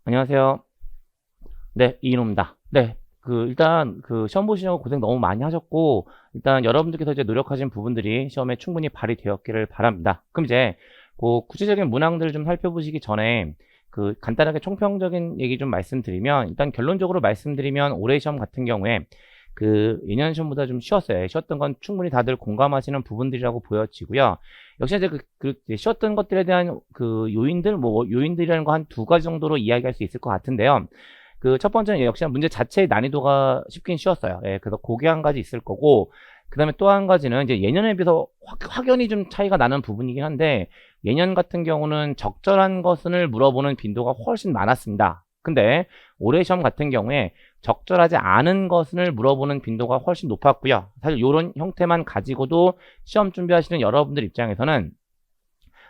안녕하세요. 네, 이인호입니다. 네, 일단, 시험 보시려고 고생 너무 많이 하셨고, 일단 여러분들께서 이제 노력하신 부분들이 시험에 충분히 발휘되었기를 바랍니다. 그럼 이제, 구체적인 문항들을 좀 살펴보시기 전에, 간단하게 총평적인 얘기 좀 말씀드리면, 일단 결론적으로 말씀드리면, 올해 시험 같은 경우에, 예년 시험보다 좀 쉬웠어요. 쉬웠던 건 충분히 다들 공감하시는 부분들이라고 보여지고요. 역시 이제 이제 쉬웠던 것들에 대한 요인들, 요인들이라는 거 한 두 가지 정도로 이야기할 수 있을 것 같은데요. 첫 번째는 역시 문제 자체의 난이도가 쉽긴 쉬웠어요. 예, 그래서 그게 한 가지 있을 거고, 그 다음에 또 한 가지는 이제 예년에 비해서 확연히 좀 차이가 나는 부분이긴 한데, 예년 같은 경우는 적절한 것을 물어보는 빈도가 훨씬 많았습니다. 근데 올해 시험 같은 경우에 적절하지 않은 것을 물어보는 빈도가 훨씬 높았고요. 사실 이런 형태만 가지고도 시험 준비하시는 여러분들 입장에서는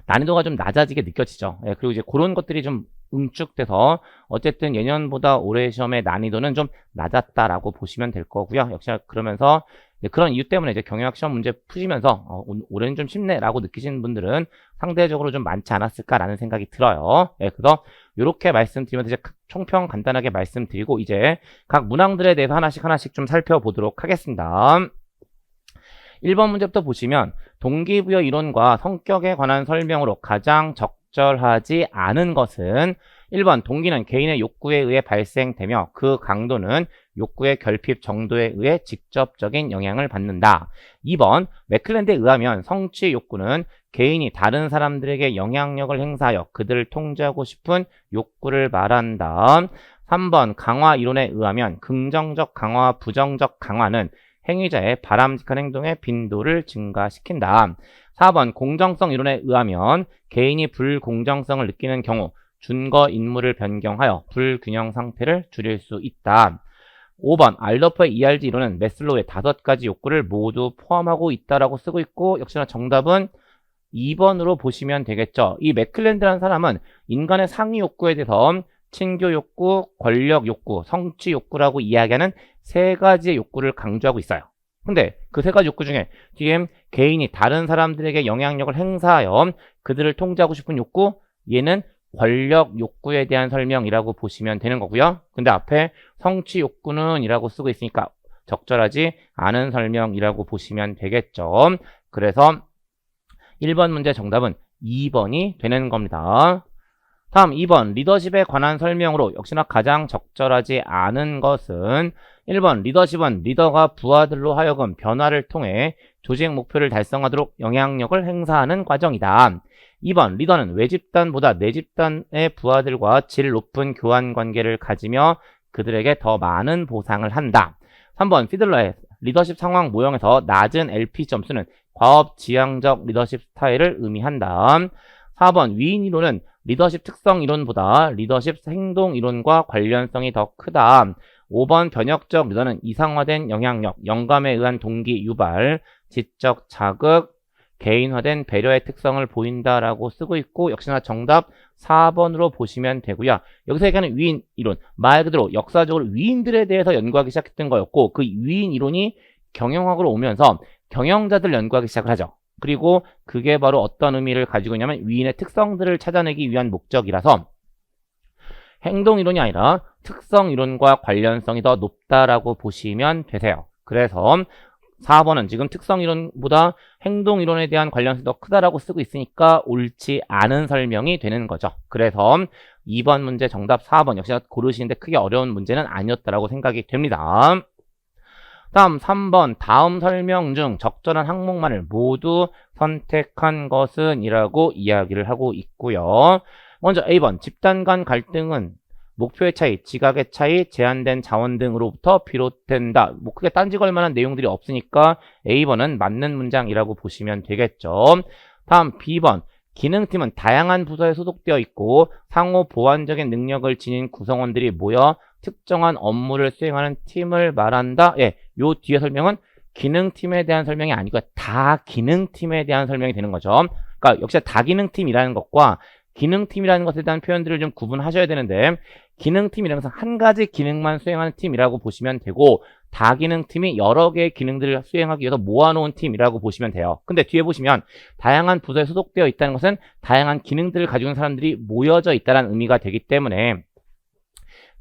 난이도가 좀 낮아지게 느껴지죠. 예, 그리고 이제 그런 것들이 좀 응축돼서 어쨌든 예년보다 올해 시험의 난이도는 좀 낮았다라고 보시면 될 거고요. 역시 그러면서 그런 이유 때문에 이제 경영학 시험 문제 푸시면서 올해는 좀 쉽네라고 느끼시는 분들은 상대적으로 좀 많지 않았을까라는 생각이 들어요. 예, 그래서 이렇게 말씀드리면서 이제 총평 간단하게 말씀드리고 이제 각 문항들에 대해서 하나씩 좀 살펴보도록 하겠습니다. 1번 문제부터 보시면 동기부여 이론과 성격에 관한 설명으로 가장 적절하지 않은 것은 1번 동기는 개인의 욕구에 의해 발생되며 그 강도는 욕구의 결핍 정도에 의해 직접적인 영향을 받는다. 2번 맥클랜드에 의하면 성취 욕구는 개인이 다른 사람들에게 영향력을 행사하여 그들을 통제하고 싶은 욕구를 말한다. 3번 강화 이론에 의하면 긍정적 강화와 부정적 강화는 행위자의 바람직한 행동의 빈도를 증가시킨다. 4번 공정성 이론에 의하면 개인이 불공정성을 느끼는 경우 준거 인물을 변경하여 불균형 상태를 줄일 수 있다. 5번 알더퍼의 ERG 이론은 매슬로우의 5가지 욕구를 모두 포함하고 있다라고 쓰고 있고 역시나 정답은 2번으로 보시면 되겠죠. 이 맥클랜드라는 사람은 인간의 상위 욕구에 대해서 친교 욕구, 권력 욕구, 성취 욕구라고 이야기하는 3가지의 욕구를 강조하고 있어요. 근데 그 3가지 욕구 중에 뒤에 개인이 다른 사람들에게 영향력을 행사하여 그들을 통제하고 싶은 욕구, 얘는 권력 욕구에 대한 설명이라고 보시면 되는 거고요. 근데 앞에 성취 욕구는 이라고 쓰고 있으니까 적절하지 않은 설명이라고 보시면 되겠죠. 그래서 1번 문제 정답은 2번이 되는 겁니다. 다음 2번 리더십에 관한 설명으로 역시나 가장 적절하지 않은 것은 1번 리더십은 리더가 부하들로 하여금 변화를 통해 조직 목표를 달성하도록 영향력을 행사하는 과정이다. 2번 리더는 외집단보다 내집단의 부하들과 질 높은 교환 관계를 가지며 그들에게 더 많은 보상을 한다. 3번 피들러의 리더십 상황 모형에서 낮은 LP 점수는 과업지향적 리더십 스타일을 의미한다. 4번 위인 이론은 리더십 특성 이론보다 리더십 행동 이론과 관련성이 더 크다. 5번 변혁적 리더는 이상화된 영향력, 영감에 의한 동기 유발, 지적 자극, 개인화된 배려의 특성을 보인다라고 쓰고 있고 역시나 정답 4번으로 보시면 되고요. 여기서 얘기하는 위인 이론, 말 그대로 역사적으로 위인들에 대해서 연구하기 시작했던 거였고 그 위인 이론이 경영학으로 오면서 경영자들 연구하기 시작을 하죠. 그리고 그게 바로 어떤 의미를 가지고 있냐면 위인의 특성들을 찾아내기 위한 목적이라서 행동이론이 아니라 특성이론과 관련성이 더 높다라고 보시면 되세요. 그래서 4번은 지금 특성이론보다 행동이론에 대한 관련성이 더 크다라고 쓰고 있으니까 옳지 않은 설명이 되는 거죠. 그래서 2번 문제 정답 4번 역시 고르시는데 크게 어려운 문제는 아니었다라고 생각이 됩니다. 다음 3번 다음 설명 중 적절한 항목만을 모두 선택한 것은 이라고 이야기를 하고 있고요. 먼저 A번 집단 간 갈등은 목표의 차이, 지각의 차이, 제한된 자원 등으로부터 비롯된다. 뭐 크게 딴지 걸 만한 내용들이 없으니까 A번은 맞는 문장이라고 보시면 되겠죠. 다음 B번 기능팀은 다양한 부서에 소속되어 있고 상호 보완적인 능력을 지닌 구성원들이 모여 특정한 업무를 수행하는 팀을 말한다. 예, 요 뒤에 설명은 기능팀에 대한 설명이 아니고 다기능팀에 대한 설명이 되는 거죠. 그러니까 역시 다기능팀이라는 것과 기능팀이라는 것에 대한 표현들을 좀 구분하셔야 되는데 기능팀이라는 것은 한 가지 기능만 수행하는 팀이라고 보시면 되고 다기능팀이 여러 개의 기능들을 수행하기 위해서 모아놓은 팀이라고 보시면 돼요. 근데 뒤에 보시면 다양한 부서에 소속되어 있다는 것은 다양한 기능들을 가지고 있는 사람들이 모여져 있다는 의미가 되기 때문에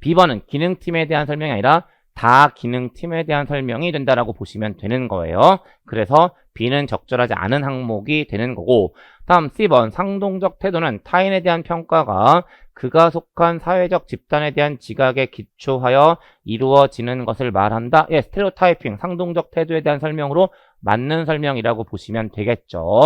B번은 기능팀에 대한 설명이 아니라 다 기능팀에 대한 설명이 된다라고 보시면 되는 거예요. 그래서 B는 적절하지 않은 항목이 되는 거고, 다음 C번 상동적 태도는 타인에 대한 평가가 그가 속한 사회적 집단에 대한 지각에 기초하여 이루어지는 것을 말한다. 예, 스테레오타이핑 상동적 태도에 대한 설명으로 맞는 설명이라고 보시면 되겠죠.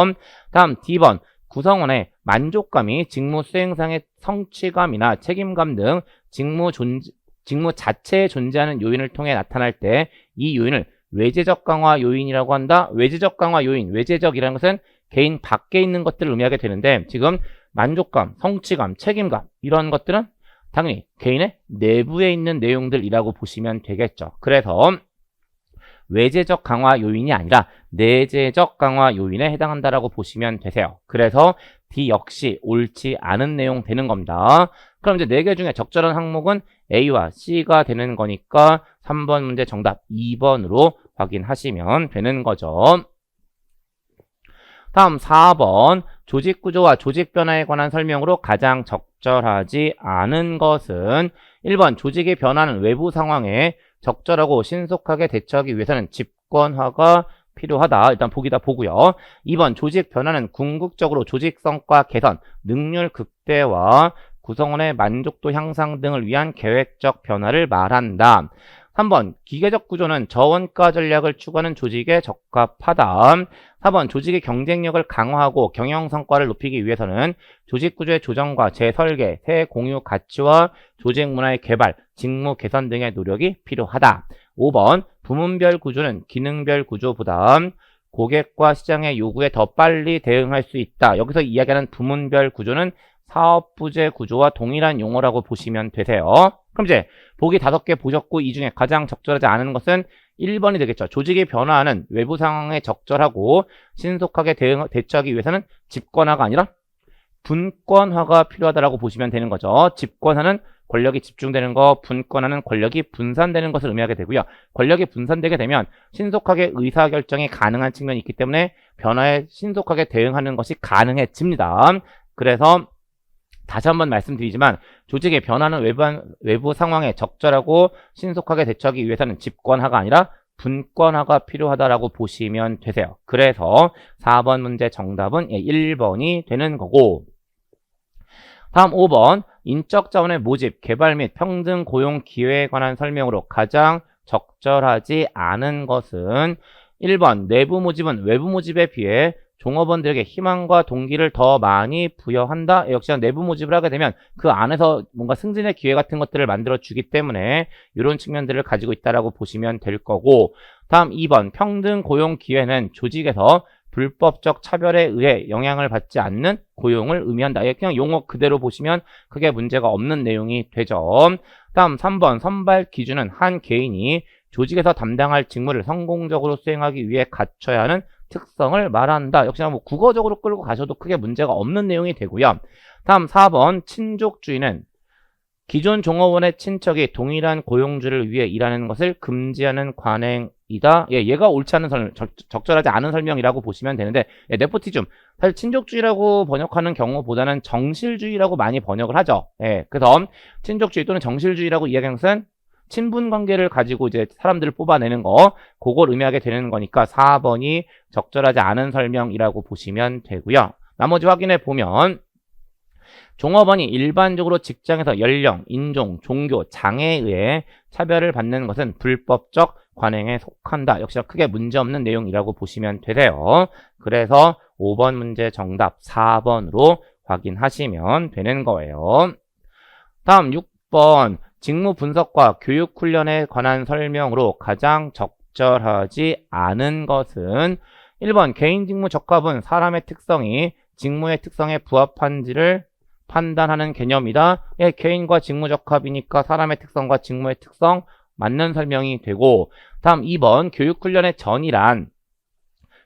다음 D번 구성원의 만족감이 직무 수행상의 성취감이나 책임감 등 직무 자체에 존재하는 요인을 통해 나타날 때 이 요인을 외재적 강화 요인이라고 한다. 외재적 강화 요인, 외재적이라는 것은 개인 밖에 있는 것들을 의미하게 되는데, 지금 만족감, 성취감, 책임감 이런 것들은 당연히 개인의 내부에 있는 내용들이라고 보시면 되겠죠. 그래서 외재적 강화 요인이 아니라 내재적 강화 요인에 해당한다라고 보시면 되세요. 그래서 D 역시 옳지 않은 내용 되는 겁니다. 그럼 이제 4개 중에 적절한 항목은 A와 C가 되는 거니까 3번 문제 정답 2번으로 확인하시면 되는 거죠. 다음 4번 조직구조와 조직변화에 관한 설명으로 가장 적절하지 않은 것은 1번 조직의 변화는 외부 상황에 적절하고 신속하게 대처하기 위해서는 집권화가 필요하다. 일단 보기 다 보고요. 2번 조직 변화는 궁극적으로 조직 성과 개선, 능률 극대화, 구성원의 만족도 향상 등을 위한 계획적 변화를 말한다. 3번 기계적 구조는 저원가 전략을 추구하는 조직에 적합하다. 4번 조직의 경쟁력을 강화하고 경영 성과를 높이기 위해서는 조직 구조의 조정과 재설계, 새 공유 가치와 조직 문화의 개발, 직무 개선 등의 노력이 필요하다. 5번 부문별 구조는 기능별 구조보다 고객과 시장의 요구에 더 빨리 대응할 수 있다. 여기서 이야기하는 부문별 구조는 사업부제 구조와 동일한 용어라고 보시면 되세요. 그럼 이제 보기 5개 보셨고 이 중에 가장 적절하지 않은 것은 1번이 되겠죠. 조직의 변화는 외부 상황에 적절하고 신속하게 대처하기 위해서는 집권화가 아니라 분권화가 필요하다라고 보시면 되는 거죠. 집권화는 권력이 집중되는 거, 분권화는 권력이 분산되는 것을 의미하게 되고요. 권력이 분산되게 되면 신속하게 의사결정이 가능한 측면이 있기 때문에 변화에 신속하게 대응하는 것이 가능해집니다. 그래서 다시 한번 말씀드리지만 조직의 변화는 외부 상황에 적절하고 신속하게 대처하기 위해서는 집권화가 아니라 분권화가 필요하다라고 보시면 되세요. 그래서 4번 문제 정답은 1번이 되는 거고, 다음 5번 인적 자원의 모집, 개발 및 평등 고용 기회에 관한 설명으로 가장 적절하지 않은 것은 1번 내부 모집은 외부 모집에 비해 종업원들에게 희망과 동기를 더 많이 부여한다. 역시나 내부 모집을 하게 되면 그 안에서 뭔가 승진의 기회 같은 것들을 만들어 주기 때문에 이런 측면들을 가지고 있다라고 보시면 될 거고, 다음 2번 평등 고용 기회는 조직에서 불법적 차별에 의해 영향을 받지 않는 고용을 의미한다. 그냥 용어 그대로 보시면 크게 문제가 없는 내용이 되죠. 다음 3번 선발 기준은 한 개인이 조직에서 담당할 직무를 성공적으로 수행하기 위해 갖춰야 하는 특성을 말한다. 역시나 뭐 국어적으로 끌고 가셔도 크게 문제가 없는 내용이 되고요. 다음 4번 친족주의는 기존 종업원의 친척이 동일한 고용주를 위해 일하는 것을 금지하는 관행이다. 예, 얘가 옳지 않은 적절하지 않은 설명이라고 보시면 되는데, 예, 네포티즘 사실 친족주의라고 번역하는 경우보다는 정실주의라고 많이 번역을 하죠. 예, 그래서 친족주의 또는 정실주의라고 이야기하는 것은 친분 관계를 가지고 이제 사람들을 뽑아내는 거, 그걸 의미하게 되는 거니까 4번이 적절하지 않은 설명이라고 보시면 되고요. 나머지 확인해 보면 종업원이 일반적으로 직장에서 연령, 인종, 종교, 장애에 의해 차별을 받는 것은 불법적 관행에 속한다. 역시 크게 문제없는 내용이라고 보시면 되세요. 그래서 5번 문제 정답 4번으로 확인하시면 되는 거예요. 다음 6번 직무 분석과 교육 훈련에 관한 설명으로 가장 적절하지 않은 것은 1번 개인 직무 적합은 사람의 특성이 직무의 특성에 부합한지를 판단하는 개념이다. 예, 개인과 직무 적합이니까 사람의 특성과 직무의 특성 맞는 설명이 되고, 다음 2번 교육훈련의 전이란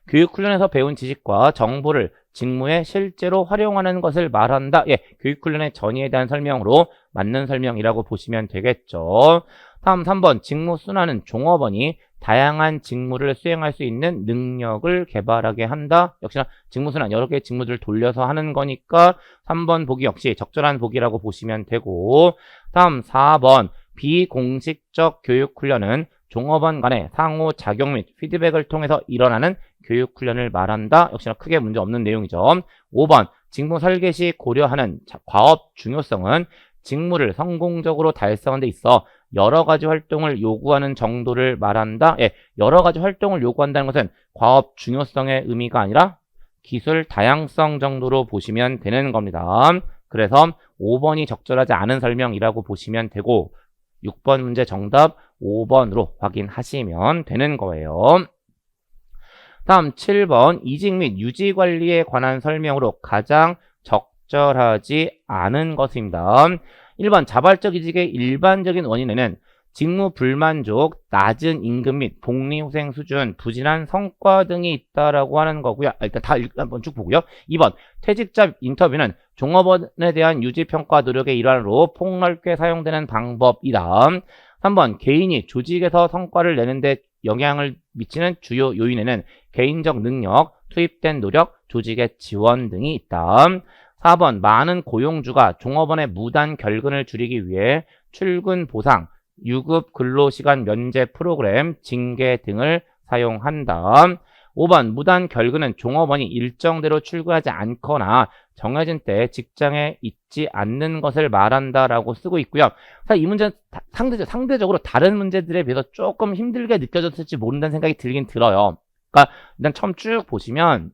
교육훈련에서 배운 지식과 정보를 직무에 실제로 활용하는 것을 말한다. 예, 교육훈련의 전이에 대한 설명으로 맞는 설명이라고 보시면 되겠죠. 다음 3번 직무 순환은 종업원이 다양한 직무를 수행할 수 있는 능력을 개발하게 한다. 역시나 직무순환 여러 개의 직무들을 돌려서 하는 거니까 3번 보기 역시 적절한 보기라고 보시면 되고, 다음 4번 비공식적 교육 훈련은 종업원 간의 상호작용 및 피드백을 통해서 일어나는 교육 훈련을 말한다. 역시나 크게 문제 없는 내용이죠. 5번 직무 설계 시 고려하는 과업 중요성은 직무를 성공적으로 달성하는 데 있어 여러 가지 활동을 요구하는 정도를 말한다. 예, 여러 가지 활동을 요구한다는 것은 과업 중요성의 의미가 아니라 기술 다양성 정도로 보시면 되는 겁니다. 그래서 5번이 적절하지 않은 설명이라고 보시면 되고 6번 문제 정답 5번으로 확인하시면 되는 거예요. 다음 7번 이직 및 유지 관리에 관한 설명으로 가장 적절하지 않은 것입니다. 1번 자발적 이직의 일반적인 원인에는 직무 불만족, 낮은 임금 및 복리후생 수준, 부진한 성과 등이 있다라고 하는 거고요. 일단 다 한번 쭉 보고요. 2번 퇴직자 인터뷰는 종업원에 대한 유지평가 노력의 일환으로 폭넓게 사용되는 방법이다. 3번 개인이 조직에서 성과를 내는데 영향을 미치는 주요 요인에는 개인적 능력, 투입된 노력, 조직의 지원 등이 있다. 4번 많은 고용주가 종업원의 무단 결근을 줄이기 위해 출근 보상, 유급 근로시간 면제 프로그램, 징계 등을 사용한다. 5번 무단 결근은 종업원이 일정대로 출근하지 않거나 정해진 때 직장에 있지 않는 것을 말한다라고 쓰고 있고요. 사실 이 문제는 상대적으로 다른 문제들에 비해서 조금 힘들게 느껴졌을지 모른다는 생각이 들긴 들어요. 그러니까 일단 처음 쭉 보시면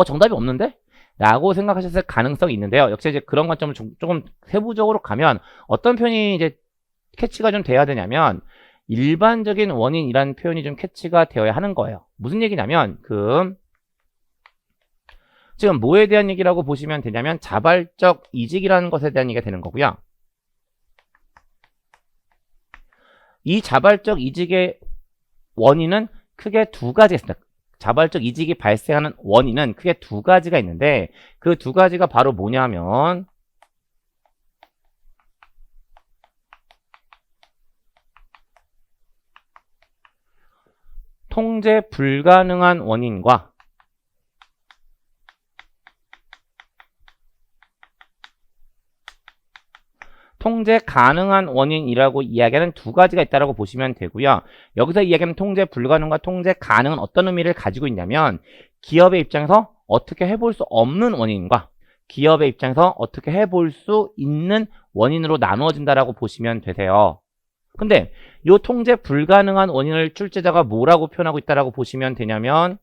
정답이 없는데? 라고 생각하셨을 가능성이 있는데요. 역시 이제 그런 관점을 조금 세부적으로 가면 어떤 표현이 이제 캐치가 좀 돼야 되냐면 일반적인 원인이라는 표현이 좀 캐치가 되어야 하는 거예요. 무슨 얘기냐면 지금 뭐에 대한 얘기라고 보시면 되냐면 자발적 이직이라는 것에 대한 얘기가 되는 거고요. 이 자발적 이직의 원인은 크게 두 가지가 있습니다. 자발적 이직이 발생하는 원인은 크게 두 가지가 있는데 그 두 가지가 바로 뭐냐면 통제 불가능한 원인과 통제 가능한 원인이라고 이야기하는 두 가지가 있다고 보시면 되고요. 여기서 이야기하는 통제 불가능과 통제 가능은 어떤 의미를 가지고 있냐면 기업의 입장에서 어떻게 해볼 수 없는 원인과 기업의 입장에서 어떻게 해볼 수 있는 원인으로 나누어진다라고 보시면 되세요. 근데 이 통제 불가능한 원인을 출제자가 뭐라고 표현하고 있다라고 보시면 되냐면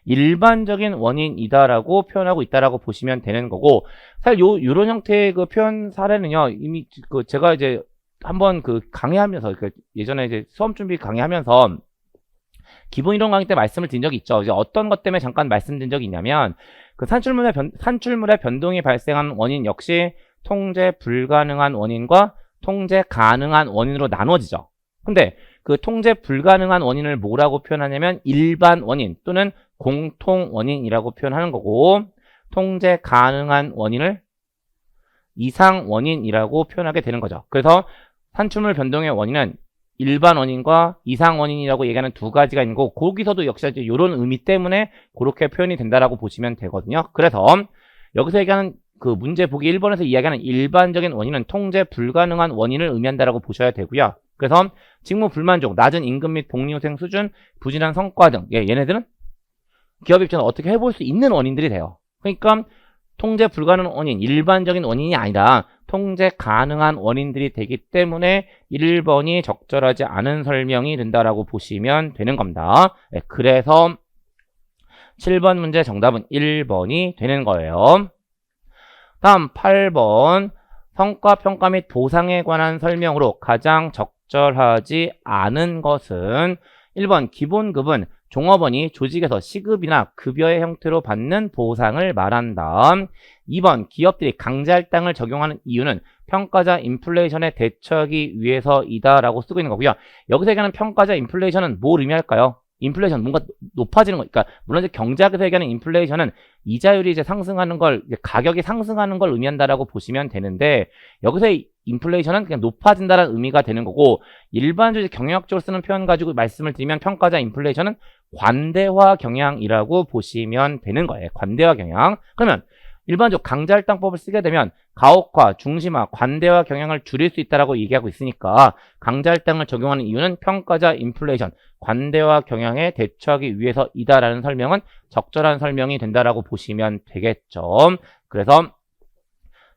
일반적인 원인이다라고 표현하고 있다라고 보시면 되는 거고, 사실 요런 형태의 그 표현 사례는요, 이미 제가 이제 한번 강의하면서, 예전에 이제 수험 준비 강의하면서 기본 이론 강의 때 말씀을 드린 적이 있죠. 이제 어떤 것 때문에 잠깐 말씀드린 적이 있냐면, 산출물의 변동이 발생한 원인 역시 통제 불가능한 원인과 통제 가능한 원인으로 나눠지죠. 근데 그 통제 불가능한 원인을 뭐라고 표현하냐면 일반 원인 또는 공통 원인이라고 표현하는 거고, 통제 가능한 원인을 이상 원인이라고 표현하게 되는 거죠. 그래서 산출물 변동의 원인은 일반 원인과 이상 원인이라고 얘기하는 두 가지가 있는 거고, 거기서도 역시 이런 의미 때문에 그렇게 표현이 된다라고 보시면 되거든요. 그래서 여기서 얘기하는 그 문제 보기 1번에서 이야기하는 일반적인 원인은 통제 불가능한 원인을 의미한다라고 보셔야 되고요. 그래서 직무 불만족, 낮은 임금 및 복리후생 수준, 부진한 성과 등, 얘네들은 기업 입장에서 어떻게 해볼 수 있는 원인들이 돼요. 그러니까 통제 불가능한 원인, 일반적인 원인이 아니라 통제 가능한 원인들이 되기 때문에 1번이 적절하지 않은 설명이 된다라고 보시면 되는 겁니다. 그래서 7번 문제 정답은 1번이 되는 거예요. 다음 8번 성과평가 및 보상에 관한 설명으로 가장 적절하지 않은 것은 1번 기본급은 종업원이 조직에서 시급이나 급여의 형태로 받는 보상을 말한다. 2번 기업들이 강제할당을 적용하는 이유는 평가자 인플레이션에 대처하기 위해서이다 라고 쓰고 있는 거고요. 여기서 얘기하는 평가자 인플레이션은 뭘 의미할까요? 인플레이션, 뭔가 높아지는 거. 그러니까 물론 이제 경제학에서 얘기하는 인플레이션은 이자율이 이제 상승하는 걸, 가격이 상승하는 걸 의미한다라고 보시면 되는데, 여기서의 인플레이션은 그냥 높아진다는 의미가 되는 거고, 일반적으로 경영학적으로 쓰는 표현 가지고 말씀을 드리면 평가자 인플레이션은 관대화 경향이라고 보시면 되는 거예요. 관대화 경향. 그러면 일반적 강제할당법을 쓰게 되면 가혹화, 중심화, 관대화 경향을 줄일 수 있다라고 얘기하고 있으니까 강제할당을 적용하는 이유는 평가자 인플레이션, 관대화 경향에 대처하기 위해서이다라는 설명은 적절한 설명이 된다라고 보시면 되겠죠. 그래서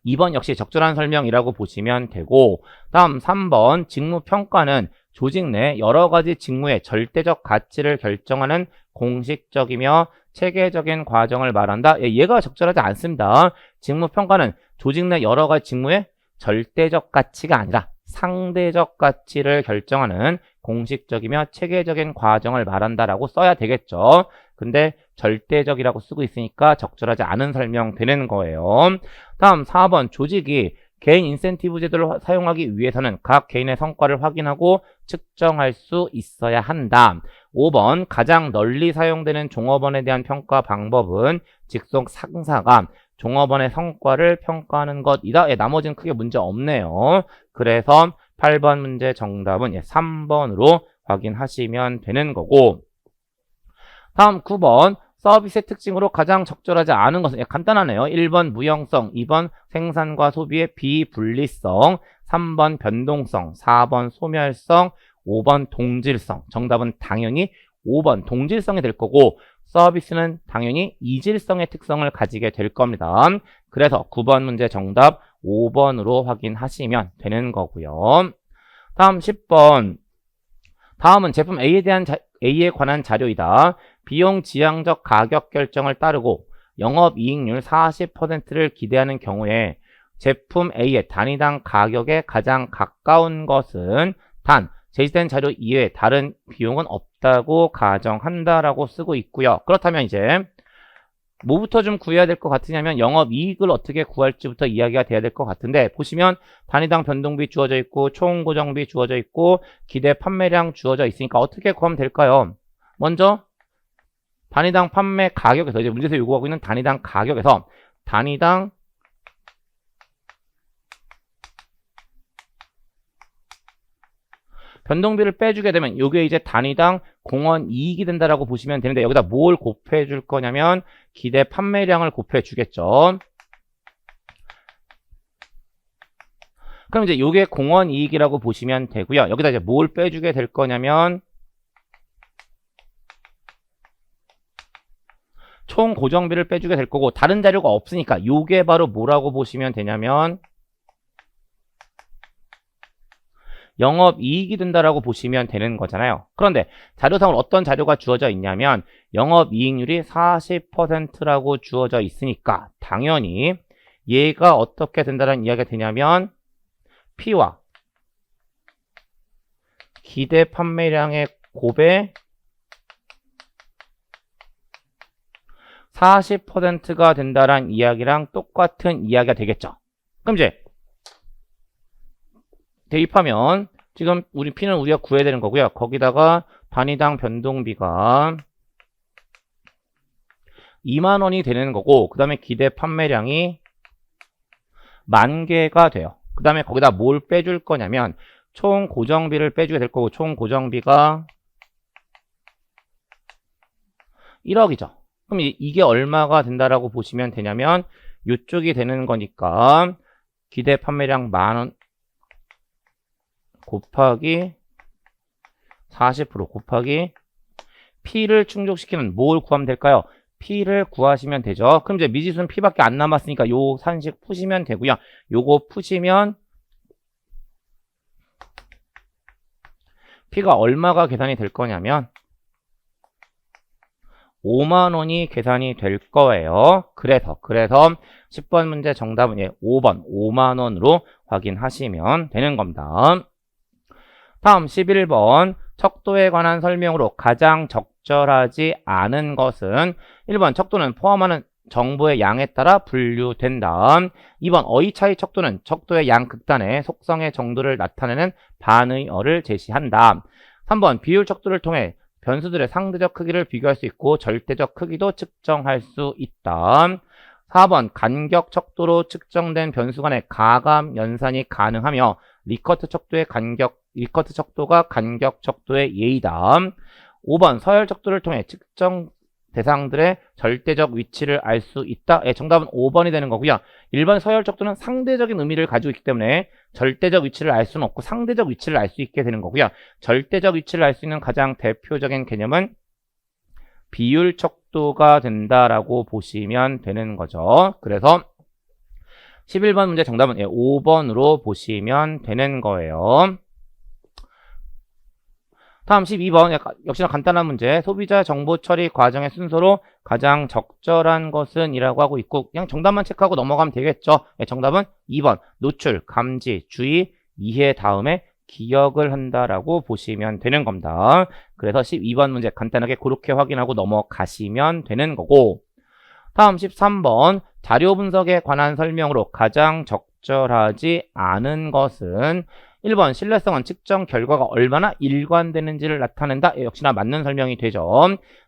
2번 역시 적절한 설명이라고 보시면 되고, 다음 3번 직무평가는 조직 내 여러 가지 직무의 절대적 가치를 결정하는 공식적이며 체계적인 과정을 말한다. 얘가 적절하지 않습니다. 직무평가는 조직 내 여러 가지 직무의 절대적 가치가 아니라 상대적 가치를 결정하는 공식적이며 체계적인 과정을 말한다라고 써야 되겠죠. 근데 절대적이라고 쓰고 있으니까 적절하지 않은 설명 되는 거예요. 다음 4번 조직이 개인 인센티브 제도를 사용하기 위해서는 각 개인의 성과를 확인하고 측정할 수 있어야 한다. 5번 가장 널리 사용되는 종업원에 대한 평가 방법은 직속 상사가 종업원의 성과를 평가하는 것이다. 나머지는 크게 문제 없네요. 그래서 8번 문제 정답은 3번으로 확인하시면 되는 거고, 다음 9번 서비스의 특징으로 가장 적절하지 않은 것은 간단하네요. 1번 무형성, 2번 생산과 소비의 비분리성, 3번 변동성, 4번 소멸성, 5번 동질성. 정답은 당연히 5번 동질성이 될 거고, 서비스는 당연히 이질성의 특성을 가지게 될 겁니다. 그래서 9번 문제 정답 5번으로 확인하시면 되는 거고요. 다음 10번. 다음은 제품 A에 관한 자료이다. 비용 지향적 가격 결정을 따르고 영업이익률 40%를 기대하는 경우에 제품 A의 단위당 가격에 가장 가까운 것은 단 제시된 자료 이외에 다른 비용은 없다고 가정한다라고 쓰고 있고요. 그렇다면 이제 뭐부터 좀 구해야 될 것 같으냐면 영업이익을 어떻게 구할지부터 이야기가 돼야 될 것 같은데, 보시면 단위당 변동비 주어져 있고 총 고정비 주어져 있고 기대 판매량 주어져 있으니까 어떻게 구하면 될까요? 먼저 단위당 판매 가격에서, 이제 문제에서 요구하고 있는 단위당 가격에서 단위당 변동비를 빼주게 되면 이게 이제 단위당 공원 이익이 된다라고 보시면 되는데, 여기다 뭘 곱해 줄 거냐면 기대 판매량을 곱해 주겠죠. 그럼 이제 이게 공원 이익이라고 보시면 되고요. 여기다 이제 뭘 빼주게 될 거냐면 총 고정비를 빼주게 될 거고, 다른 자료가 없으니까 이게 바로 뭐라고 보시면 되냐면 영업이익이 된다라고 보시면 되는 거잖아요. 그런데 자료상으로 어떤 자료가 주어져 있냐면 영업이익률이 40%라고 주어져 있으니까 당연히 얘가 어떻게 된다는 이야기가 되냐면 P와 기대 판매량의 곱에 40%가 된다는 이야기랑 똑같은 이야기가 되겠죠. 그럼 이제 대입하면 지금 우리 P는 우리가 구해야 되는 거고요. 거기다가 단위당 변동비가 20,000원이 되는 거고, 그 다음에 기대 판매량이 10,000개가 돼요. 그 다음에 거기다 뭘 빼줄 거냐면 총 고정비를 빼주게 될 거고, 총 고정비가 1억이죠. 그럼 이게 얼마가 된다라고 보시면 되냐면 이쪽이 되는 거니까 기대 판매량 10,000원 곱하기 40% 곱하기 P를 충족시키는 뭘 구하면 될까요? P를 구하시면 되죠. 그럼 이제 미지수는 P밖에 안 남았으니까 요 산식 푸시면 되고요. 요거 푸시면 P가 얼마가 계산이 될 거냐면 50,000원이 계산이 될 거예요. 그래서 10번 문제 정답은 5번 50,000원으로 확인하시면 되는 겁니다. 다음 11번 척도에 관한 설명으로 가장 적절하지 않은 것은 1번 척도는 포함하는 정보의 양에 따라 분류된다. 2번 어휘 차이 척도는 척도의 양 극단의 속성의 정도를 나타내는 반의어를 제시한다. 3번 비율 척도를 통해 변수들의 상대적 크기를 비교할 수 있고 절대적 크기도 측정할 수 있다. 4번 간격 척도로 측정된 변수 간의 가감 연산이 가능하며 리커트 척도가 간격 척도의 예이다. 5번 서열 척도를 통해 대상들의 절대적 위치를 알 수 있다. 예, 정답은 5번이 되는 거고요. 일반 서열적 또는 상대적인 의미를 가지고 있기 때문에 절대적 위치를 알 수는 없고 상대적 위치를 알 수 있게 되는 거고요. 절대적 위치를 알 수 있는 가장 대표적인 개념은 비율 척도가 된다라고 보시면 되는 거죠. 그래서 11번 문제 정답은 5번으로 보시면 되는 거예요. 다음 12번 역시나 간단한 문제. 소비자 정보 처리 과정의 순서로 가장 적절한 것은 이라고 하고 있고 그냥 정답만 체크하고 넘어가면 되겠죠. 정답은 2번 노출, 감지, 주의, 이해 다음에 기억을 한다라고 보시면 되는 겁니다. 그래서 12번 문제 간단하게 그렇게 확인하고 넘어가시면 되는 거고 다음 13번 자료 분석에 관한 설명으로 가장 적절하지 않은 것은 1번 신뢰성은 측정 결과가 얼마나 일관되는지를 나타낸다. 역시나 맞는 설명이 되죠.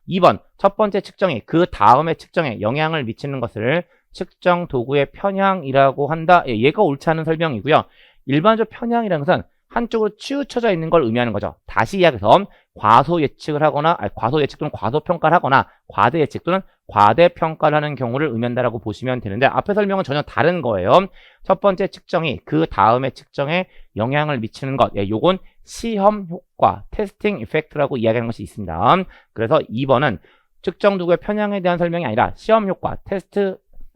2번 첫 번째 측정이 그 다음의 측정에 영향을 미치는 것을 측정 도구의 편향이라고 한다. 얘가 옳지 않은 설명이고요. 일반적 편향이라는 것은 한쪽으로 치우쳐져 있는 걸 의미하는 거죠. 다시 이야기해서 과소 예측을 하거나 과소 예측 또는 과소 평가를 하거나 과대 예측 또는 과대 평가를 하는 경우를 의미한다라고 보시면 되는데 앞의 설명은 전혀 다른 거예요. 첫 번째 측정이 그 다음의 측정에 영향을 미치는 것. 요건 시험 효과, 테스팅 이펙트라고 이야기하는 것이 있습니다. 그래서 2번은 측정 도구의 편향에 대한 설명이 아니라 시험 효과,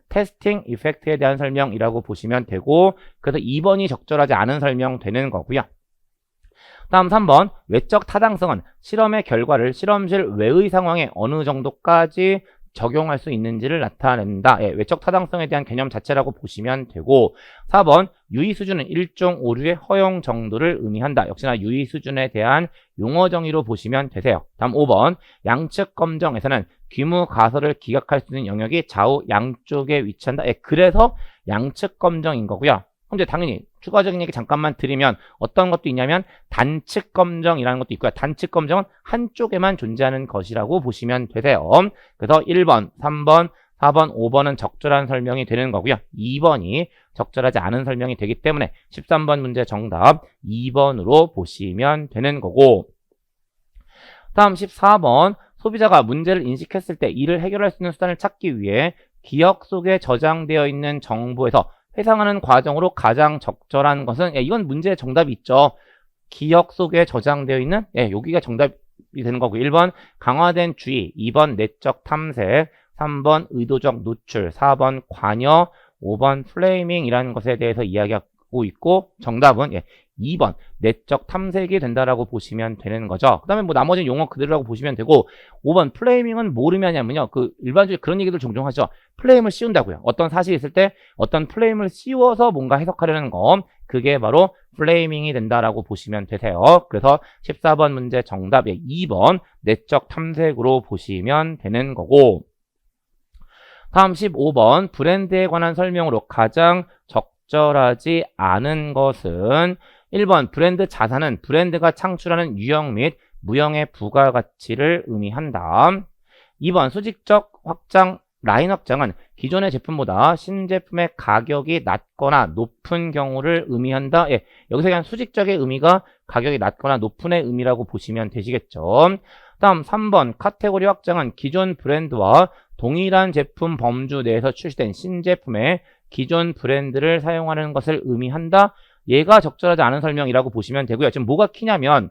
테스팅 이펙트에 대한 설명이라고 보시면 되고 그래서 2번이 적절하지 않은 설명 되는 거고요. 다음 3번 외적 타당성은 실험의 결과를 실험실 외의 상황에 어느 정도까지 적용할 수 있는지를 나타낸다. 외적 타당성에 대한 개념 자체라고 보시면 되고 4번 유의 수준은 일종 오류의 허용 정도를 의미한다. 역시나 유의 수준에 대한 용어 정의로 보시면 되세요. 다음 5번 양측 검정에서는 귀무 가설을 기각할 수 있는 영역이 좌우 양쪽에 위치한다. 그래서 양측 검정인 거고요. 그럼 이제 당연히 추가적인 얘기 잠깐만 드리면 어떤 것도 있냐면 단측 검정이라는 것도 있고요. 단측 검정은 한쪽에만 존재하는 것이라고 보시면 되세요. 그래서 1번, 3번, 4번, 5번은 적절한 설명이 되는 거고요. 2번이 적절하지 않은 설명이 되기 때문에 13번 문제 정답 2번으로 보시면 되는 거고 다음 14번 소비자가 문제를 인식했을 때 이를 해결할 수 있는 수단을 찾기 위해 기억 속에 저장되어 있는 정보에서 회상하는 과정으로 가장 적절한 것은 이건 문제의 정답이 있죠. 기억 속에 저장되어 있는 여기가 정답이 되는 거고 1번 강화된 주의, 2번 내적 탐색, 3번 의도적 노출, 4번 관여, 5번 플레이밍이라는 것에 대해서 이야기하고 있고 정답은 2번 내적 탐색이 된다라고 보시면 되는 거죠. 그 다음에 뭐 나머지는 용어 그대로라고 보시면 되고 5번 플레이밍은 뭘 의미하냐면요. 일반적으로 그런 얘기들 종종 하죠. 플레임을 씌운다고요. 어떤 사실이 있을 때 어떤 플레임을 씌워서 뭔가 해석하려는 거 그게 바로 플레이밍이 된다라고 보시면 되세요. 그래서 14번 문제 정답 2번 내적 탐색으로 보시면 되는 거고 다음 15번 부랜드에 관한 설명으로 가장 적절하지 않은 것은 1번 브랜드 자산은 브랜드가 창출하는 유형 및 무형의 부가가치를 의미한다. 2번 수직적 확장, 라인 확장은 기존의 제품보다 신제품의 가격이 낮거나 높은 경우를 의미한다. 여기서 그냥 수직적의 의미가 가격이 낮거나 높은의 의미라고 보시면 되시겠죠. 다음 3번 카테고리 확장은 기존 브랜드와 동일한 제품 범주 내에서 출시된 신제품의 기존 브랜드를 사용하는 것을 의미한다. 얘가 적절하지 않은 설명이라고 보시면 되고요. 지금 뭐가 키냐면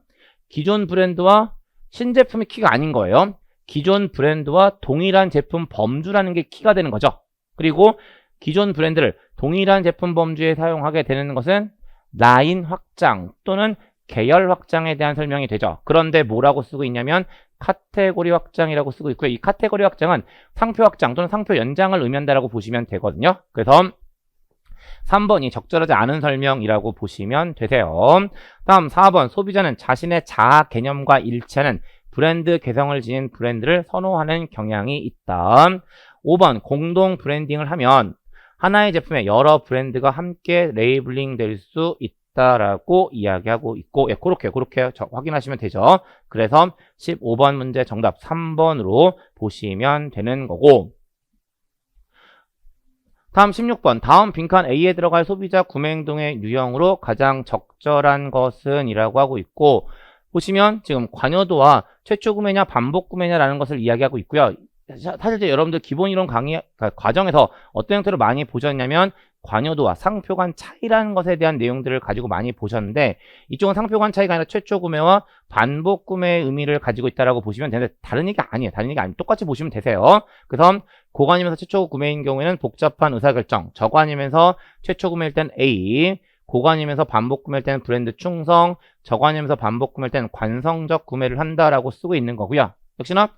기존 브랜드와 신제품이 키가 아닌 거예요. 기존 브랜드와 동일한 제품 범주라는 게 키가 되는 거죠. 그리고 기존 브랜드를 동일한 제품 범주에 사용하게 되는 것은 라인 확장 또는 계열 확장에 대한 설명이 되죠. 그런데 뭐라고 쓰고 있냐면 카테고리 확장이라고 쓰고 있고요. 이 카테고리 확장은 상표 확장 또는 상표 연장을 의미한다라고 보시면 되거든요. 그래서 3번이 적절하지 않은 설명이라고 보시면 되세요. 다음 4번 소비자는 자신의 자아 개념과 일치하는 브랜드 개성을 지닌 브랜드를 선호하는 경향이 있다. 5번 공동 브랜딩을 하면 하나의 제품에 여러 브랜드가 함께 레이블링 될 수 있다라고 이야기하고 있고 그렇게 확인하시면 되죠. 그래서 15번 문제 정답 3번으로 보시면 되는 거고 다음 16번 다음 빈칸 A에 들어갈 소비자 구매 행동의 유형으로 가장 적절한 것은 이라고 하고 있고 보시면 지금 관여도와 최초 구매냐 반복 구매냐라는 것을 이야기하고 있고요. 사실 이제 여러분들 기본 이론 강의 과정에서 어떤 형태로 많이 보셨냐면 관여도와 상표 간 차이라는 것에 대한 내용들을 가지고 많이 보셨는데, 이쪽은 상표 간 차이가 아니라 최초 구매와 반복 구매의 의미를 가지고 있다라고 보시면 되는데, 다른 얘기 아니에요. 다른 얘기 아니에요. 똑같이 보시면 되세요. 그래서 고관이면서 최초 구매인 경우에는 복잡한 의사결정, 저관이면서 최초 구매일 땐 A, 고관이면서 반복 구매일 때는 브랜드 충성, 저관이면서 반복 구매일 때는 관성적 구매를 한다라고 쓰고 있는 거고요. 역시나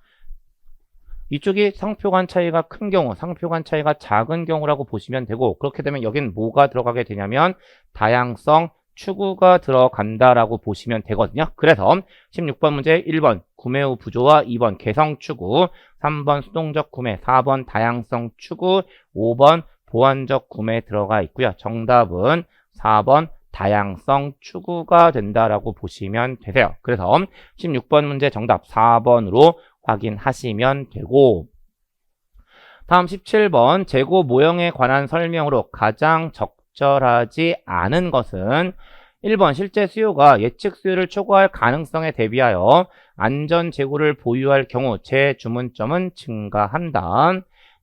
이쪽이 상표 간 차이가 큰 경우, 상표 간 차이가 작은 경우라고 보시면 되고, 그렇게 되면 여긴 뭐가 들어가게 되냐면 다양성 추구가 들어간다라고 보시면 되거든요. 그래서 16번 문제 1번 구매 후 부조화, 2번 개성 추구, 3번 수동적 구매, 4번 다양성 추구, 5번 보완적 구매 들어가 있고요. 정답은 4번 다양성 추구가 된다라고 보시면 되세요. 그래서 16번 문제 정답 4번으로 확인하시면 되고, 다음 17번 재고 모형에 관한 설명으로 가장 적절하지 않은 것은 1번 실제 수요가 예측 수요를 초과할 가능성에 대비하여 안전 재고를 보유할 경우 재주문점은 증가한다.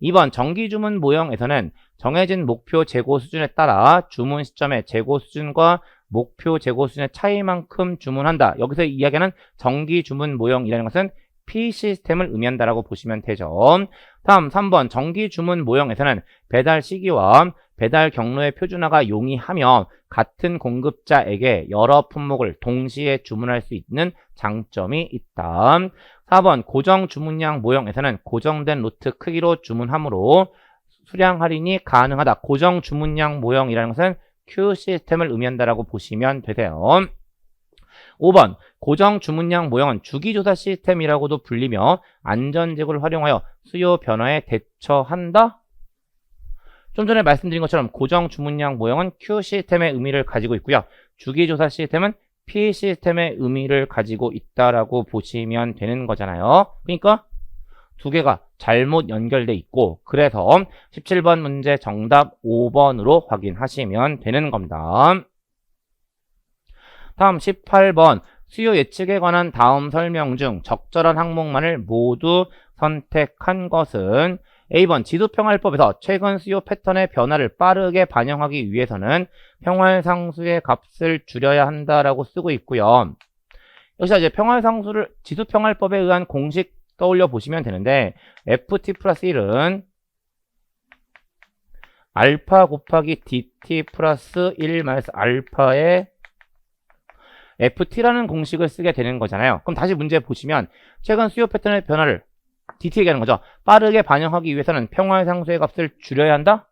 2번 정기 주문 모형에서는 정해진 목표 재고 수준에 따라 주문 시점의 재고 수준과 목표 재고 수준의 차이만큼 주문한다. 여기서 이야기하는 정기 주문 모형이라는 것은 P 시스템을 의미한다라고 보시면 되죠. 다음 3번 정기 주문 모형에서는 배달 시기와 배달 경로의 표준화가 용이하며 같은 공급자에게 여러 품목을 동시에 주문할 수 있는 장점이 있다. 4번 고정 주문량 모형에서는 고정된 로트 크기로 주문하므로 수량 할인이 가능하다. 고정 주문량 모형이라는 것은 Q 시스템을 의미한다라고 보시면 되세요. 5번 고정 주문량 모형은 주기조사 시스템이라고도 불리며 안전재고를 활용하여 수요 변화에 대처한다. 좀 전에 말씀드린 것처럼 고정 주문량 모형은 Q 시스템의 의미를 가지고 있고요. 주기조사 시스템은 P 시스템의 의미를 가지고 있다라고 보시면 되는 거잖아요. 그러니까 두 개가 잘못 연결돼 있고, 그래서 17번 문제 정답 5번으로 확인하시면 되는 겁니다. 다음 18번 수요 예측에 관한 다음 설명 중 적절한 항목만을 모두 선택한 것은 A번 지수평활법에서 최근 수요 패턴의 변화를 빠르게 반영하기 위해서는 평활상수의 값을 줄여야 한다라고 쓰고 있고요. 여기서 이제 평활상수를 지수평활법에 의한 공식 떠올려 보시면 되는데, FT 플러스 1은 알파 곱하기 DT 플러스 1 마이너스 알파의 FT라는 공식을 쓰게 되는 거잖아요. 그럼 다시 문제 보시면 최근 수요 패턴의 변화를 DT 얘기하는 거죠. 빠르게 반영하기 위해서는 평활상수의 값을 줄여야 한다?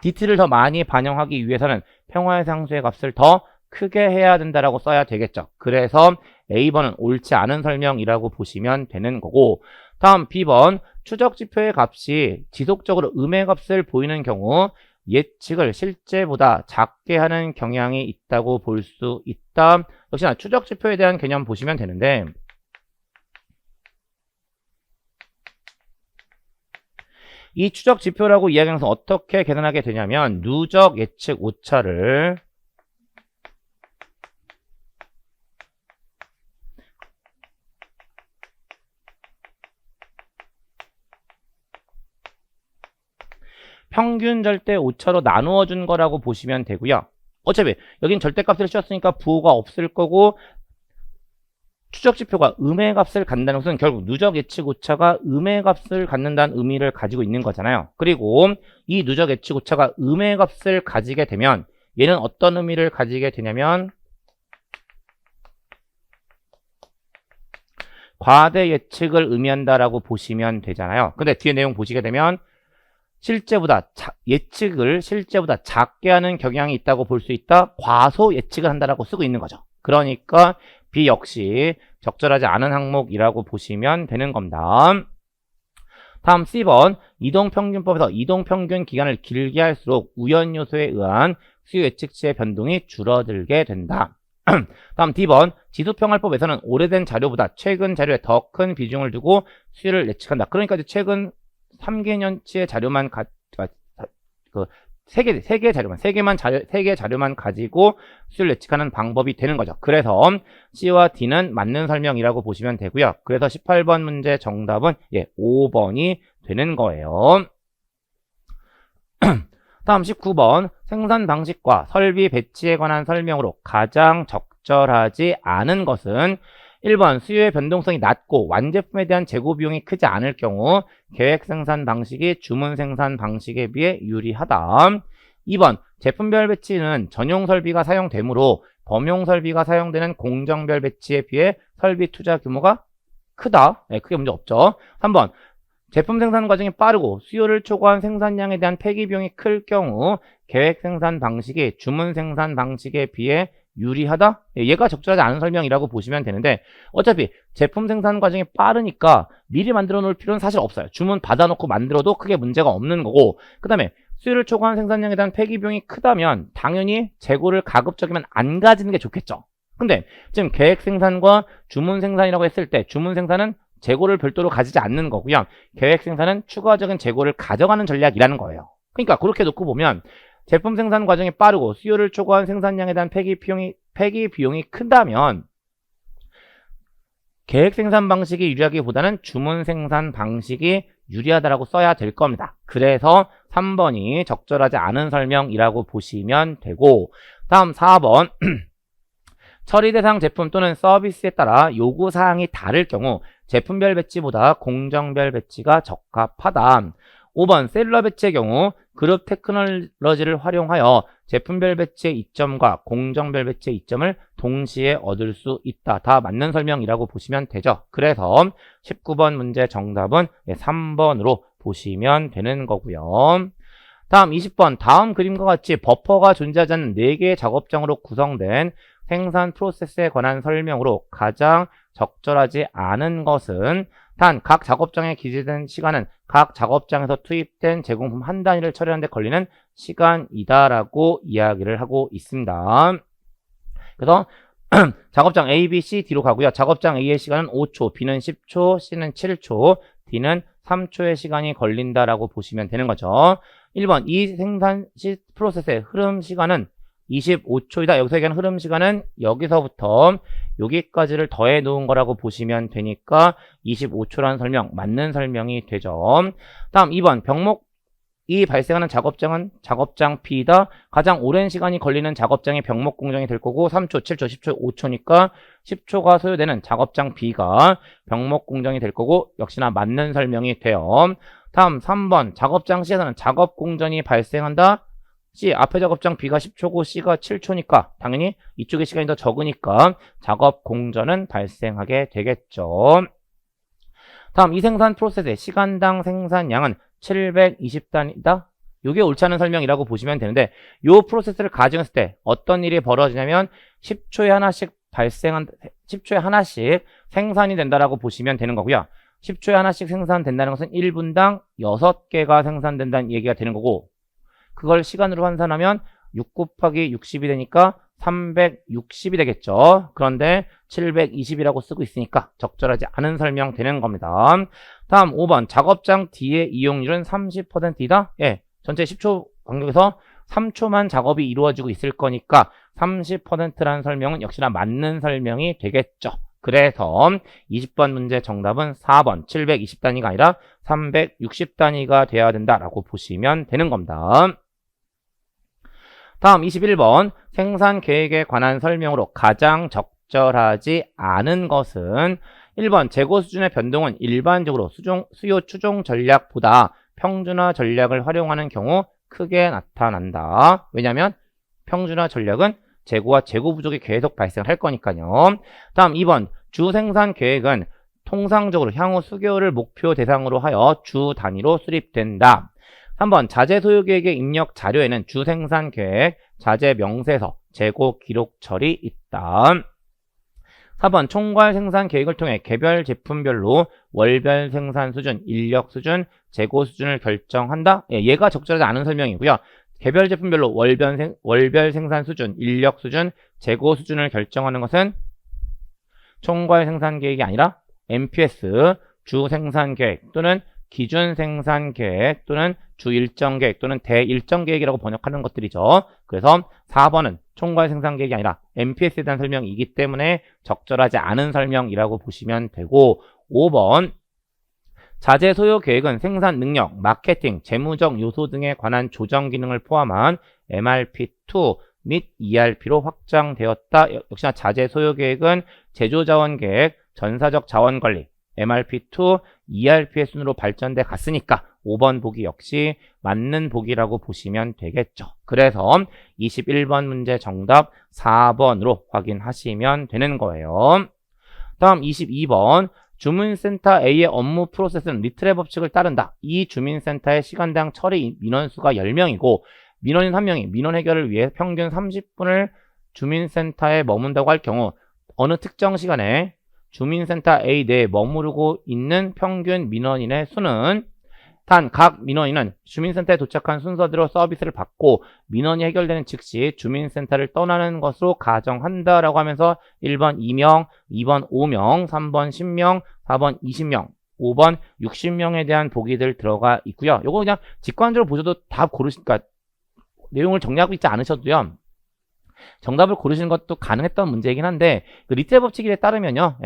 DT를 더 많이 반영하기 위해서는 평활상수의 값을 더 크게 해야 된다라고 써야 되겠죠. 그래서 A번은 옳지 않은 설명이라고 보시면 되는 거고, 다음 B번 추적지표의 값이 지속적으로 음의 값을 보이는 경우 예측을 실제보다 작게 하는 경향이 있다고 볼 수 있다. 역시나 추적지표에 대한 개념 보시면 되는데, 이 추적지표라고 이야기하면서 어떻게 계산하게 되냐면 누적 예측 오차를 평균 절대 오차로 나누어 준 거라고 보시면 되고요. 어차피 여긴 절대값을 씌웠으니까 부호가 없을 거고, 추적지표가 음의 값을 갖는다는 것은 결국 누적 예측 오차가 음의 값을 갖는다는 의미를 가지고 있는 거잖아요. 그리고 이 누적 예측 오차가 음의 값을 가지게 되면 얘는 어떤 의미를 가지게 되냐면 과대 예측을 의미한다라고 보시면 되잖아요. 근데 뒤에 내용 보시게 되면 예측을 실제보다 작게 하는 경향이 있다고 볼 수 있다. 과소 예측을 한다라고 쓰고 있는 거죠. 그러니까 B 역시 적절하지 않은 항목이라고 보시면 되는 겁니다. 다음 C번 이동평균법에서 이동평균 기간을 길게 할수록 우연요소에 의한 수요 예측치의 변동이 줄어들게 된다. 다음 D번 지수평활법에서는 오래된 자료보다 최근 자료에 더 큰 비중을 두고 수요를 예측한다. 그러니까 이제 최근 3개년치의 자료만 세 개의 자료만 가지고 수요를 예측하는 방법이 되는 거죠. 그래서 C와 D는 맞는 설명이라고 보시면 되고요. 그래서 18번 문제 정답은 5번이 되는 거예요. 다음 19번 생산 방식과 설비 배치에 관한 설명으로 가장 적절하지 않은 것은 1번 수요의 변동성이 낮고 완제품에 대한 재고 비용이 크지 않을 경우 계획 생산 방식이 주문 생산 방식에 비해 유리하다. 2번 제품별 배치는 전용 설비가 사용되므로 범용 설비가 사용되는 공정별 배치에 비해 설비 투자 규모가 크다. 크게 문제 없죠. 3번 제품 생산 과정이 빠르고 수요를 초과한 생산량에 대한 폐기 비용이 클 경우 계획 생산 방식이 주문 생산 방식에 비해 유리하다? 얘가 적절하지 않은 설명이라고 보시면 되는데 어차피 제품 생산 과정이 빠르니까 미리 만들어 놓을 필요는 사실 없어요. 주문 받아놓고 만들어도 크게 문제가 없는 거고 그 다음에 수요를 초과한 생산량에 대한 폐기 비용이 크다면 당연히 재고를 가급적이면 안 가지는 게 좋겠죠. 근데 지금 계획 생산과 주문 생산이라고 했을 때 주문 생산은 재고를 별도로 가지지 않는 거고요. 계획 생산은 추가적인 재고를 가져가는 전략이라는 거예요. 그러니까 그렇게 놓고 보면 제품 생산 과정이 빠르고 수요를 초과한 생산량에 대한 폐기 비용이 크다면 계획 생산 방식이 유리하기보다는 주문 생산 방식이 유리하다라고 써야 될 겁니다. 그래서 3번이 적절하지 않은 설명이라고 보시면 되고 다음 4번 처리 대상 제품 또는 서비스에 따라 요구사항이 다를 경우 제품별 배치보다 공정별 배치가 적합하다. 5번 셀룰러 배치의 경우 그룹 테크놀로지를 활용하여 제품별 배치의 이점과 공정별 배치의 이점을 동시에 얻을 수 있다. 다 맞는 설명이라고 보시면 되죠. 그래서 19번 문제 정답은 3번으로 보시면 되는 거고요. 다음 20번 다음 그림과 같이 버퍼가 존재하지 않는 4개의 작업장으로 구성된 생산 프로세스에 관한 설명으로 가장 적절하지 않은 것은 단 각 작업장에 기재된 시간은 각 작업장에서 투입된 제공품 한 단위를 처리하는 데 걸리는 시간이다라고 이야기를 하고 있습니다. 그래서 작업장 A, B, C, D로 가고요. 작업장 A의 시간은 5초, B는 10초, C는 7초, D는 3초의 시간이 걸린다라고 보시면 되는 거죠. 1번 이 생산 프로세스의 흐름 시간은 25초이다. 여기서 얘기하는 흐름 시간은 여기서부터 여기까지를 더해 놓은 거라고 보시면 되니까 25초라는 설명, 맞는 설명이 되죠. 다음 2번 병목이 발생하는 작업장은 작업장 B이다. 가장 오랜 시간이 걸리는 작업장이 병목 공정이 될 거고 3초, 7초, 10초, 5초니까 10초가 소요되는 작업장 B가 병목 공정이 될 거고 역시나 맞는 설명이 돼요. 다음 3번 작업장 C에서는 작업 공정이 발생한다. C 앞에 작업장 B가 10초고 C가 7초니까 당연히 이쪽의 시간이 더 적으니까 작업 공전은 발생하게 되겠죠. 다음 이 생산 프로세스의 시간당 생산량은 720단이다. 이게 옳지 않은 설명이라고 보시면 되는데 이 프로세스를 가정했을 때 어떤 일이 벌어지냐면 10초에 하나씩 생산이 된다라고 보시면 되는 거고요. 10초에 하나씩 생산된다는 것은 1분당 6개가 생산된다는 얘기가 되는 거고 그걸 시간으로 환산하면 6 곱하기 60이 되니까 360이 되겠죠. 그런데 720이라고 쓰고 있으니까 적절하지 않은 설명 되는 겁니다. 다음 5번 작업장 D의 이용률은 30%이다. 전체 10초 간격에서 3초만 작업이 이루어지고 있을 거니까 30%라는 설명은 역시나 맞는 설명이 되겠죠. 그래서 20번 문제 정답은 4번 720단위가 아니라 360단위가 돼야 된다라고 보시면 되는 겁니다. 다음 21번 생산 계획에 관한 설명으로 가장 적절하지 않은 것은 1번 재고 수준의 변동은 일반적으로 수요 추종 전략보다 평준화 전략을 활용하는 경우 크게 나타난다. 왜냐하면 평준화 전략은 재고와 재고 부족이 계속 발생할 거니까요. 다음 2번 주 생산 계획은 통상적으로 향후 수개월을 목표 대상으로 하여 주 단위로 수립된다. 3번 자재 소요 계획의 입력 자료에는 주 생산 계획, 자재 명세서, 재고 기록 철이 있다. 4번 총괄 생산 계획을 통해 개별 제품별로 월별 생산 수준, 인력 수준, 재고 수준을 결정한다. 얘가 적절하지 않은 설명이고요. 개별 제품별로 월별 생산 수준, 인력 수준, 재고 수준을 결정하는 것은 총괄 생산 계획이 아니라 MPS, 주 생산 계획 또는 기준 생산 계획 또는 주 일정 계획 또는 대일정 계획이라고 번역하는 것들이죠. 그래서 4번은 총괄 생산 계획이 아니라 MPS에 대한 설명이기 때문에 적절하지 않은 설명이라고 보시면 되고, 5번 자재 소요 계획은 생산 능력, 마케팅, 재무적 요소 등에 관한 조정 기능을 포함한 MRP2 및 ERP로 확장되었다. 역시나 자재 소요 계획은 제조 자원 계획, 전사적 자원 관리, MRP2, ERP의 순으로 발전돼 갔으니까 5번 보기 역시 맞는 보기라고 보시면 되겠죠. 그래서 21번 문제 정답 4번으로 확인하시면 되는 거예요. 다음 22번 주민센터 A의 업무 프로세스는 리트레 법칙을 따른다. 이 주민센터의 시간당 처리 민원수가 10명이고 민원인 1명이 민원 해결을 위해 평균 30분을 주민센터에 머문다고 할 경우 어느 특정 시간에 주민센터 A 내에 머무르고 있는 평균 민원인의 수는 단 각 민원인은 주민센터에 도착한 순서대로 서비스를 받고 민원이 해결되는 즉시 주민센터를 떠나는 것으로 가정한다라고 하면서 1번 2명, 2번 5명, 3번 10명, 4번 20명, 5번 60명에 대한 보기들 들어가 있고요. 요거 그냥 직관적으로 보셔도 다 고르시니까 내용을 정리하고 있지 않으셔도요. 정답을 고르시는 것도 가능했던 문제이긴 한데 그 리트레 법칙에 따르면요.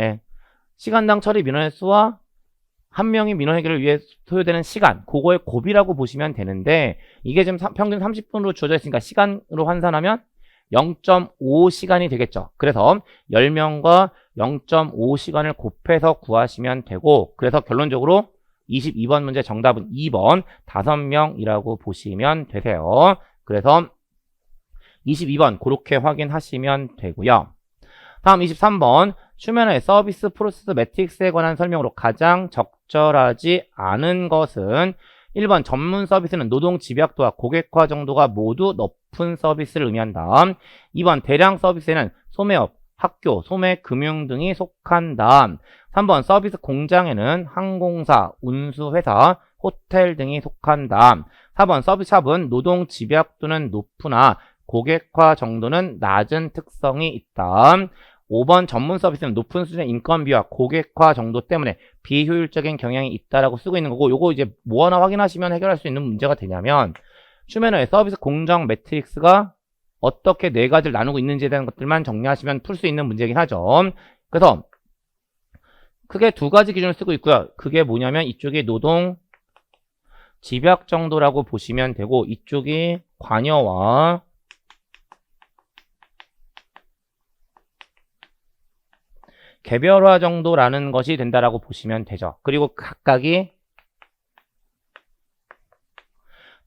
시간당 처리 민원의 수와 한 명이 민원 해결을 위해 소요되는 시간, 그거의 곱이라고 보시면 되는데 이게 지금 평균 30분으로 주어져 있으니까 시간으로 환산하면 0.5시간이 되겠죠. 그래서 10명과 0.5시간을 곱해서 구하시면 되고, 그래서 결론적으로 22번 문제 정답은 2번 5명이라고 보시면 되세요. 그래서 22번 그렇게 확인하시면 되고요. 다음 23번 슈메너의 서비스 프로세스 매트릭스에 관한 설명으로 가장 적절하지 않은 것은 1번 전문 서비스는 노동 집약도와 고객화 정도가 모두 높은 서비스를 의미한다. 2번 대량 서비스에는 소매업, 학교, 소매, 금융 등이 속한다. 3번 서비스 공장에는 항공사, 운수회사, 호텔 등이 속한다. 4번 서비스샵은 노동 집약도는 높으나 고객화 정도는 낮은 특성이 있다. 5번 전문 서비스는 높은 수준의 인건비와 고객화 정도 때문에 비효율적인 경향이 있다라고 쓰고 있는 거고, 요거 이제 뭐 하나 확인하시면 해결할 수 있는 문제가 되냐면 슈메너의 서비스 공정 매트릭스가 어떻게 네 가지를 나누고 있는지에 대한 것들만 정리하시면 풀 수 있는 문제이긴 하죠. 그래서 크게 두 가지 기준을 쓰고 있고요. 그게 뭐냐면 이쪽이 노동 집약 정도라고 보시면 되고 이쪽이 관여와 개별화 정도라는 것이 된다라고 보시면 되죠. 그리고 각각이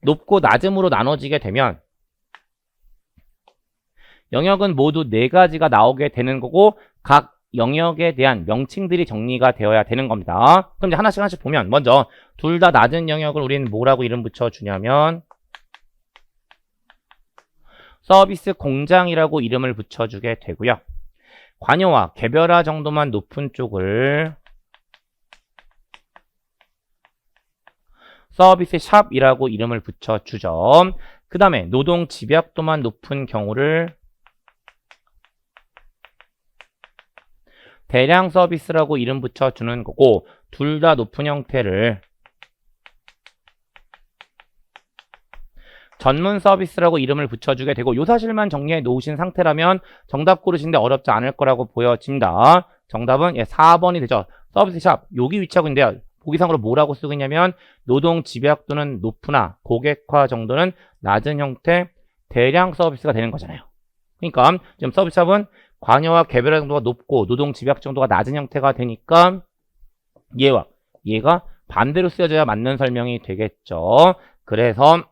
높고 낮음으로 나눠지게 되면 영역은 모두 네 가지가 나오게 되는 거고 각 영역에 대한 명칭들이 정리가 되어야 되는 겁니다. 그럼 이제 하나씩 보면 먼저 둘 다 낮은 영역을 우리는 뭐라고 이름 붙여주냐면 서비스 공장이라고 이름을 붙여주게 되고요. 관여와 개별화 정도만 높은 쪽을 서비스 샵이라고 이름을 붙여주죠. 그 다음에 노동 집약도만 높은 경우를 대량 서비스라고 이름 붙여주는 거고, 둘 다 높은 형태를 전문 서비스라고 이름을 붙여주게 되고, 요 사실만 정리해 놓으신 상태라면 정답 고르시는데 어렵지 않을 거라고 보여집니다. 정답은 4번이 되죠. 서비스 샵, 여기 위치하고 있는데요. 보기상으로 뭐라고 쓰고 있냐면 노동 집약도는 높으나 고객화 정도는 낮은 형태 대량 서비스가 되는 거잖아요. 그러니까 지금 서비스 샵은 관여와 개별화 정도가 높고 노동 집약 정도가 낮은 형태가 되니까 얘가 반대로 쓰여져야 맞는 설명이 되겠죠. 그래서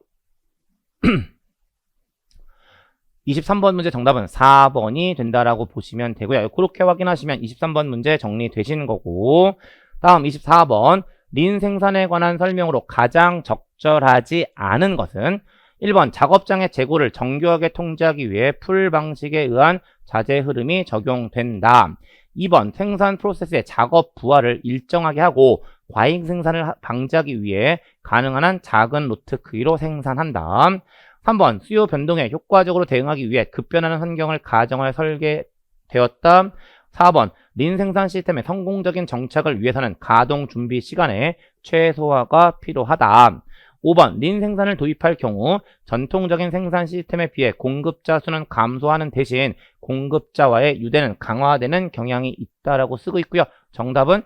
23번 문제 정답은 4번이 된다라고 보시면 되고요. 그렇게 확인하시면 23번 문제 정리되시는 거고, 다음 24번 린 생산에 관한 설명으로 가장 적절하지 않은 것은 1번 작업장의 재고를 정교하게 통제하기 위해 풀 방식에 의한 자재 흐름이 적용된다. 2번 생산 프로세스의 작업 부하를 일정하게 하고 과잉 생산을 방지하기 위해 가능한 한 작은 로트 크기로 생산한다. 3번 수요 변동에 효과적으로 대응하기 위해 급변하는 환경을 가정하여 설계되었다. 4번 린 생산 시스템의 성공적인 정착을 위해서는 가동 준비 시간에 최소화가 필요하다. 5번, 린 생산을 도입할 경우 전통적인 생산 시스템에 비해 공급자 수는 감소하는 대신 공급자와의 유대는 강화되는 경향이 있다라고 쓰고 있고요. 정답은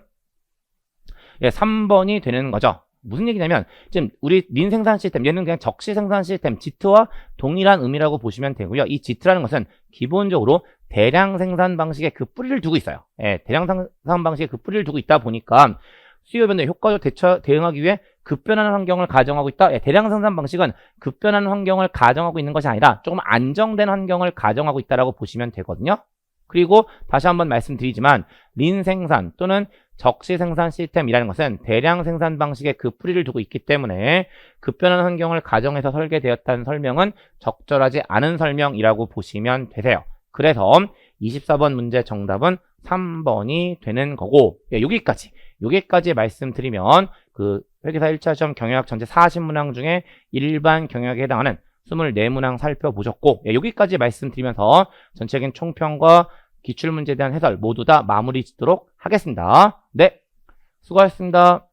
3번이 되는 거죠. 무슨 얘기냐면 지금 우리 린 생산 시스템, 얘는 그냥 적시 생산 시스템 지트와 동일한 의미라고 보시면 되고요. 이 지트라는 것은 기본적으로 대량 생산 방식의 그 뿌리를 두고 있어요. 대량 생산 방식의 그 뿌리를 두고 있다 보니까 수요 변동에 효과적으로 대응하기 위해 급변하는 환경을 가정하고 있다. 대량 생산 방식은 급변하는 환경을 가정하고 있는 것이 아니라 조금 안정된 환경을 가정하고 있다라고 보시면 되거든요. 그리고 다시 한번 말씀드리지만 린 생산 또는 적시 생산 시스템이라는 것은 대량 생산 방식의 그 뿌리를 두고 있기 때문에 급변하는 환경을 가정해서 설계되었다는 설명은 적절하지 않은 설명이라고 보시면 되세요. 그래서 24번 문제 정답은 3번이 되는 거고, 여기까지 말씀드리면 그 회계사 1차 시험 경영학 전체 40문항 중에 일반 경영학에 해당하는 24문항 살펴보셨고, 여기까지 말씀드리면서 전체적인 총평과 기출문제에 대한 해설 모두 다 마무리 짓도록 하겠습니다. 네, 수고하셨습니다.